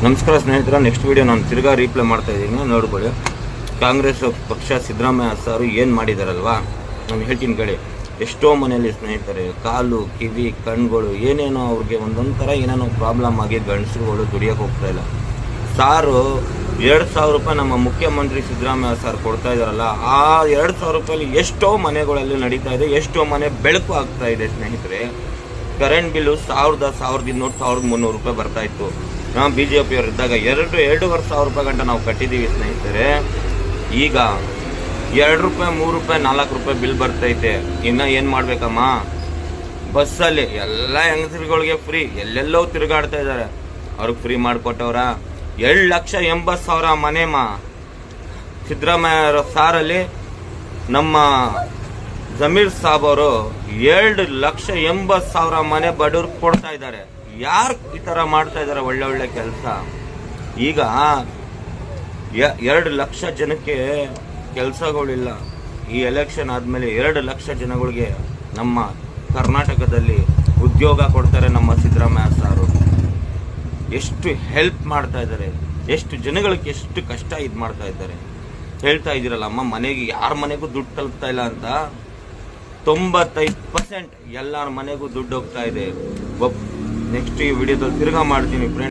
ನಮಸ್ಕಾರ ಸ್ನೇಹಿತರೆ, next video ನಾನು ತಿರ್ಗಾ ರೀಪ್ಲೈ ಮಾಡ್ತಾ ಇದ್ದೀನಿ, ನೋಡ್ಕೊಳ್ಳಿ. ಕಾಂಗ್ರೆಸ್ ಪಕ್ಷ ಸಿದ್ದರಾಮಯ್ಯ ಸರ್ ಏನು ಮಾಡಿದಾರಲ್ವಾ, ನಾನು ಹೇಳ್ತೀನಿ ಕೇಳಿ. ಎಷ್ಟೋ ಮನೆಯಲ್ಲಿ ಸ್ನೇಹಿತರೆ ಕಾಲು ಕಿವಿ ಕಣ್ಗಳು ಏನೇನೋ ಅವ್ರಿಗೆ ಒಂದೊಂದು ಥರ ಏನೇನೋ ಪ್ರಾಬ್ಲಮ್ ಆಗಿ ಗಂಡಸುಗಳು ದುಡಿಯೋಕೆ ಹೋಗ್ತಾ ಇಲ್ಲ. ಸಾರು 2,000 ರೂಪಾಯಿ ನಮ್ಮ ಮುಖ್ಯಮಂತ್ರಿ ಸಿದ್ದರಾಮಯ್ಯ ಸರ್ ಕೊಡ್ತಾ ಇದ್ದಾರಲ್ಲ, ಆ 2,000 ರೂಪಾಯಲ್ಲಿ ಎಷ್ಟೋ ಮನೆಗಳಲ್ಲಿ ನಡೀತಾ ಇದೆ, ಎಷ್ಟೋ ಮನೆ ಬೆಳಕು ಆಗ್ತಾ ಇದೆ ಸ್ನೇಹಿತರೆ. ಕರೆಂಟ್ ಬಿಲ್ಲು 1,200 1,300 ರೂಪಾಯಿ ಬರ್ತಾ ಇತ್ತು. ನಾವು BJP ಅವರು ಇದ್ದಾಗ 2,500 ರೂಪಾಯಿ ಗಂಟ ನಾವು ಕಟ್ಟಿದ್ದೀವಿ ಸ್ನೇಹಿತರೆ. ಈಗ 2 ರೂಪಾಯಿ 3 ರೂಪಾಯಿ 4 ರೂಪಾಯಿ ಬಿಲ್ ಬರ್ತೈತೆ. ಇನ್ನು ಏನು ಮಾಡ್ಬೇಕಮ್ಮ? ಬಸ್ಸಲ್ಲಿ ಎಲ್ಲ ಹೆಂಗಸರುಗಳಿಗೆ ಫ್ರೀ, ಎಲ್ಲೆಲ್ಲೋ ತಿರುಗಾಡ್ತಾ ಇದ್ದಾರೆ, ಅವ್ರಿಗೆ ಫ್ರೀ ಮಾಡಿಕೊಟ್ಟವ್ರ. 2,80,000 ಮನೆಮ ಸಿದ್ದರಾಮಯ್ಯ ಸಾರಲ್ಲಿ ನಮ್ಮ ಜಮೀರ್ ಸಾಬ್ ಅವರು 2,80,000 ಮನೆ ಬಡವ್ರಿಗೆ ಕೊಡ್ತಾ ಇದ್ದಾರೆ. ಯಾರು ಈ ತರ ಮಾಡ್ತಾ ಇದಾರೆ ಒಳ್ಳೆ ಕೆಲಸ? ಈಗ 2 ಲಕ್ಷ ಜನಕ್ಕೆ ಕೆಲಸಗಳಿಲ್ಲ. ಈ ಎಲೆಕ್ಷನ್ ಆದ್ಮೇಲೆ 2 ಲಕ್ಷ ಜನಗಳಿಗೆ ನಮ್ಮ ಕರ್ನಾಟಕದಲ್ಲಿ ಉದ್ಯೋಗ ಕೊಡ್ತಾರೆ ನಮ್ಮ ಸಿದ್ದರಾಮಯ್ಯ ಸಾರು. ಎಷ್ಟು ಹೆಲ್ಪ್ ಮಾಡ್ತಾ ಇದ್ದಾರೆ, ಎಷ್ಟು ಜನಗಳಿಗೆ ಎಷ್ಟು ಕಷ್ಟ ಇದು ಮಾಡ್ತಾ ಇದ್ದಾರೆ. ಹೇಳ್ತಾ ಇದ್ದೀರಲ್ಲ ಅಮ್ಮ, ಮನೆಗೆ ಯಾರ ಮನೆಗೂ ದುಡ್ಡು ತಲುಪ್ತಾ ಇಲ್ಲ ಅಂತ. 95% ಎಲ್ಲರ ಮನೆಗೂ ದುಡ್ಡು ಹೋಗ್ತಾ ಇದೆ. ನೆಕ್ಸ್ಟ್ ಈ ವಿಡಿಯೋದಲ್ಲಿ ತಿರ್ಗಾ ಮಾಡ್ತೀನಿ ಫ್ರೆಂಡ್.